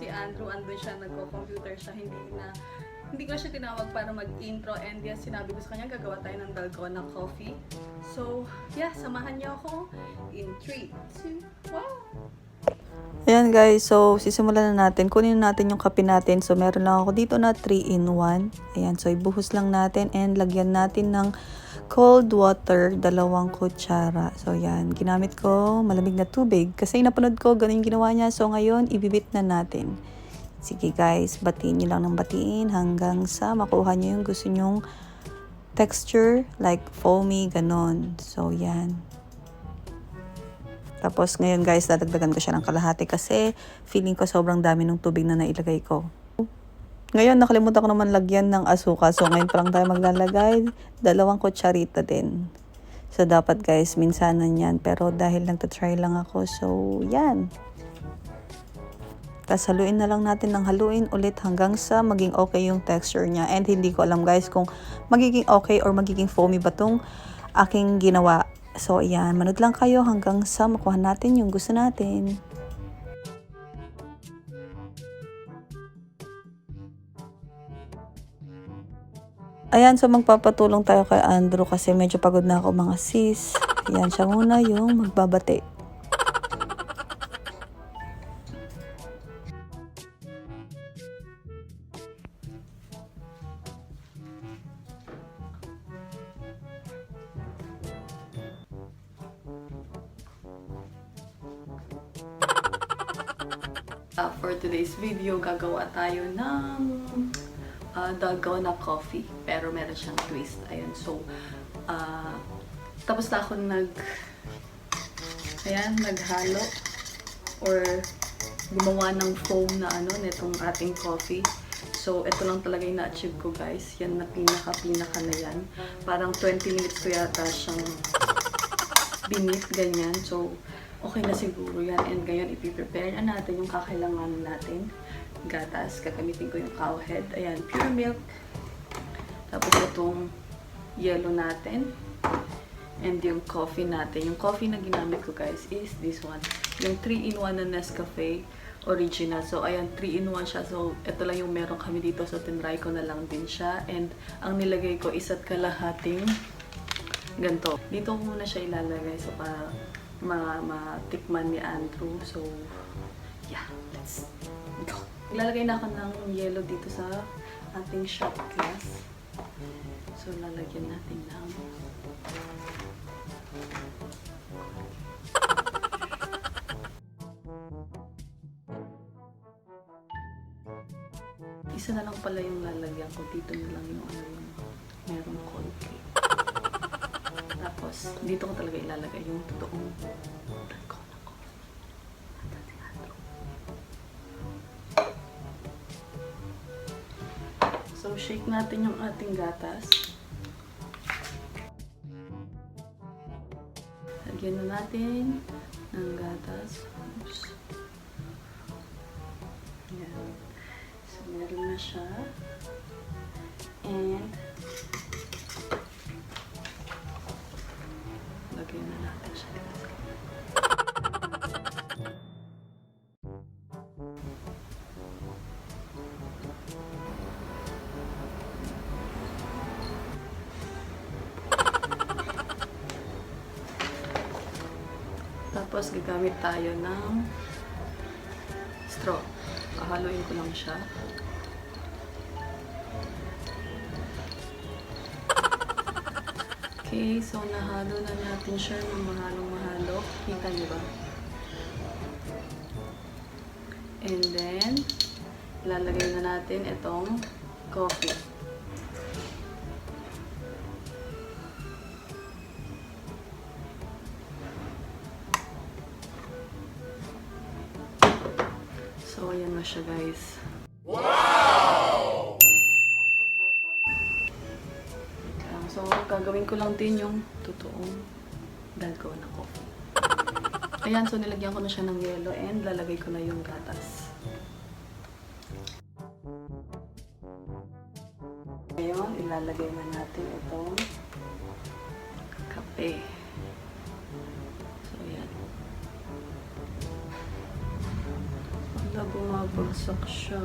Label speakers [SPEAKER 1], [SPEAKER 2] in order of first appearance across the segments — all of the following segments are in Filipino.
[SPEAKER 1] si Andrew, andun siya, nagko-computer siya, hindi ko siya tinawag para mag-intro, and yes, sinabi ko sa kanya, gagawa tayo ng Dalgona coffee. So, yeah, samahan niyo ako in 3, 2, 1!
[SPEAKER 2] Ayan guys, so sisimulan na natin. Kunin na natin yung kape natin. So meron lang ako dito na 3-in-1. Ayan, so ibuhos lang natin and lagyan natin ng cold water, 2 kutsara. So yan, ginamit ko malamig na tubig. Kasi napanood ko, ganun yung ginawa niya. So ngayon, ibibit na natin. Sige guys, batiin nyo lang ng batiin hanggang sa makuha nyo yung gusto nyong texture, like foamy, ganon. So yan. Tapos ngayon guys, dadagdagan ko siya ng kalahati kasi feeling ko sobrang dami ng tubig na nailagay ko. Ngayon, nakalimutan ko naman lagyan ng asukal. So ngayon pa lang tayo maglalagay. 2 kutsarita din. So dapat guys, minsanan yan. Pero dahil nagtatry lang ako, so yan. Tapos haluin na lang natin ng haluin ulit hanggang sa maging okay yung texture niya. And hindi ko alam guys kung magiging okay or magiging foamy ba tong aking ginawa. So, ayan. Manood lang kayo hanggang sa makuha natin yung gusto natin. Ayan, so magpapatulong tayo kay Andrew kasi medyo pagod na ako mga sis. Ayan, siya muna yung magbabate.
[SPEAKER 1] For today's video, gagawa tayo ng Dalgona coffee. Pero meron siyang twist. Ayan, so, tapos na ako naghalo or gumawa ng foam na nitong ating coffee. So, ito lang talaga yung na-achieve ko guys. Yan na pinaka na yan. Parang 20 minutes ko yata siyang binit, ganyan. So, okay na siguro yan. And ngayon, ipiprepare na natin yung kakailangan natin. Gatas. Gagamitin ko yung cow head. Ayan, pure milk. Tapos itong yellow natin. And yung coffee natin. Yung coffee na ginamit ko guys is this one. Yung 3-in-1 na Nescafe original. So, ayan, 3-in-1 siya. So, ito lang yung meron kami dito. So, tinry ko na lang din siya. And ang nilagay ko is at kalahating ganito. Dito ko muna siya ilalagay. So, para matikman ni Andrew. So, yeah, let's go. Ilalagay na ako ng yellow dito sa ating shot glass. So, lalagyan natin ng isa na lang pala yung lalagyan ko. Dito na lang yung merong cold cake. Tapos, dito ko talaga ilalagay yung totoong Dalgona coffee. So, shake natin yung ating gatas. Lagyan na natin ng gatas. Oops. Ayan. So, meron na siya. And lagyan na natin siya dito. Tapos gagamit tayo ng straw. Haluin ko lang siya. Okay, so nahalo na natin siya ng mahalong-mahalo. Kita niyo ba? And then, lalagay na natin itong coffee. So, ayan na siya guys. Wow! So, gagawin ko lang din yung totoong Dalgona coffee. Ayan, so nilagyan ko na siya ng yellow and lalagay ko na yung gatas. Ngayon, ilalagay na natin itong kape. So, ayan. Wala, bumabagsak siya.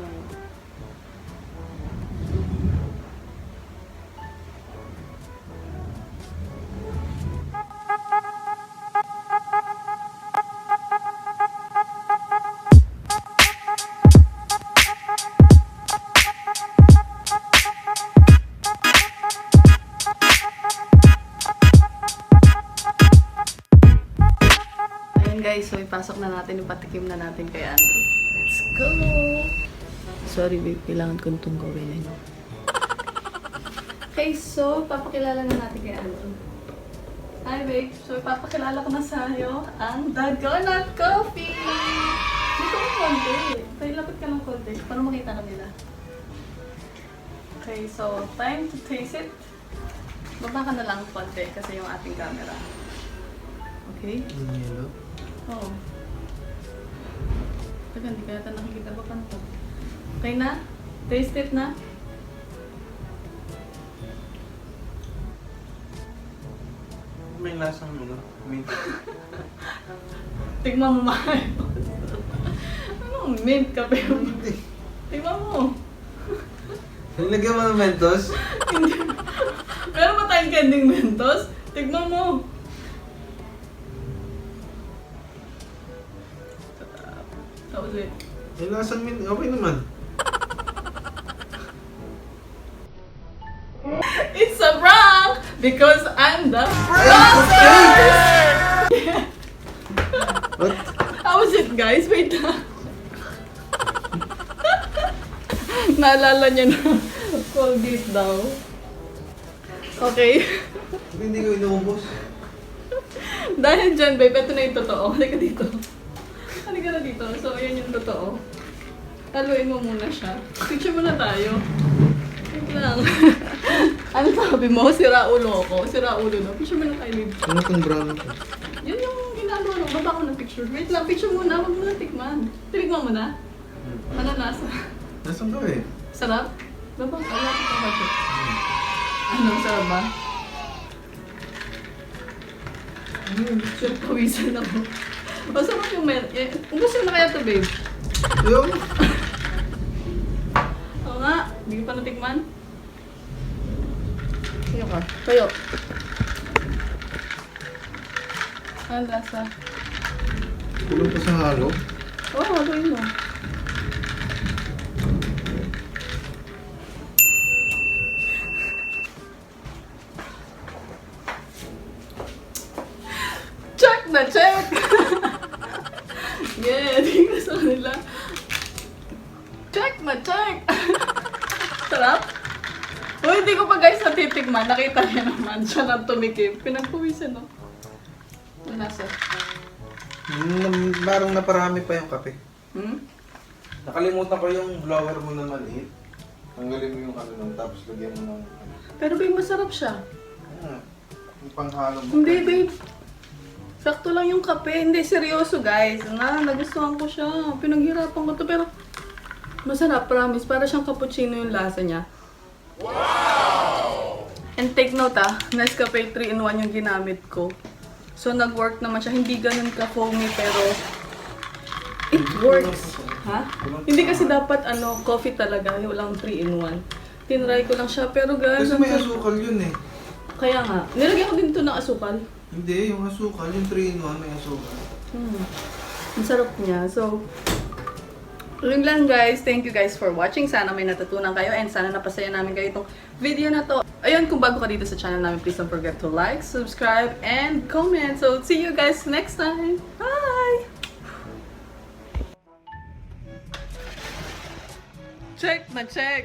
[SPEAKER 1] Ayan guys, so ipasok na natin, ipatikim na natin kay Andrew. Let's go! Sorry babe, kailangan ko itong gawin. Okay, so papakilala na natin kay Andrew. Hi babe, so ipapakilala ko na sa'yo ang Dalgona Coffee! Dito mo konti. Tayo lapit ka ng konti para makita ka nila. Okay, so time to taste it. Baba ka na lang konti kasi yung ating camera. Okay?
[SPEAKER 3] Yellow?
[SPEAKER 1] Oo. Taga, hindi ka yata nakikita ba pa to? Okay na? Taste it na?
[SPEAKER 3] May lasang mint.
[SPEAKER 1] Tignan mo mahal. Anong mint ka pero? Tignan mo.
[SPEAKER 3] Nilagyan mo ng Mentos?
[SPEAKER 1] Hindi. Meron ba tayong kending Mentos? Tignan mo. That was it.
[SPEAKER 3] May lasang mint. Okay naman.
[SPEAKER 1] It's a prank! Because I'm the prankster!
[SPEAKER 3] What?
[SPEAKER 1] How was it, guys? Wait lang. Naalala niyo na. Colgate daw. Okay.
[SPEAKER 3] Hindi ko inuubos.
[SPEAKER 1] Dahil dyan, babe, ito na yung totoo. Halika dito. Halika na dito. So, ayan yung totoo. Haluin mo muna siya. Picture muna tayo. Wait lang. Ano sabi mo? Sira ulo ako. Sira ulo na. Picture muna tayo, babe.
[SPEAKER 3] Ano itong brown?
[SPEAKER 1] Yun yung ginagawa ng baba ko ng picture. Wait lang, picture muna. Huwag mo na tikman. Tinikman mo na? Ano nasa?
[SPEAKER 3] Nasaan ka eh?
[SPEAKER 1] Sarap? Baba ka. Lapit ang bakit. Ano, sarap ba? Sure, pawisan ako. Masarap yung gusto na kaya ito, babe?
[SPEAKER 3] Yung?
[SPEAKER 1] Oo nga. Hindi ko pa natikman. Tayo ka. Tayo. Ano lasa?
[SPEAKER 3] Kulang pa sa halo.
[SPEAKER 1] Oo, haluin mo. Check na check! Yeah, tingin ko sa kanila. Check na check! Sarap? O, hindi ko pa guys natitikman. Nakita niya naman. Siya nang tumikip. Pinagpuwisan, no? Ang lasa.
[SPEAKER 3] Parang naparami pa yung kape.
[SPEAKER 1] Hmm?
[SPEAKER 3] Nakalimutan ko yung blower mo na maliit. Tanggalin mo yung ano nun, tapos lagyan mo ng...
[SPEAKER 1] Pero babe, masarap siya.
[SPEAKER 3] Yung panghalo mo.
[SPEAKER 1] Hindi, babe. Sakto lang yung kape. Hindi, seryoso guys. Nagustuhan ko siya. Pinaghirapan ko to pero masarap, promise. Para siyang cappuccino yung lasa niya. Wow! And take note Nescafe 3-in-1 yung ginamit ko. So, nag-work naman siya. Hindi ganun ka-foamy pero it works. Ha? Hindi kasi dapat coffee talaga. Walang 3-in-1. Tinry ko lang siya. Pero guys,
[SPEAKER 3] Kasi may asukal yun eh.
[SPEAKER 1] kaya nga. Nilagyan ko din to ng asukal.
[SPEAKER 3] Hindi, yung asukal, yung 3-in-1 may asukal.
[SPEAKER 1] Ang sarap niya. So, yun lang guys. Thank you guys for watching. Sana may natutunan kayo and sana napasaya namin kayo itong video na to. Ayun, kung bago ka dito sa channel namin, please don't forget to like, subscribe, and comment. So, see you guys next time. Bye! Check na check!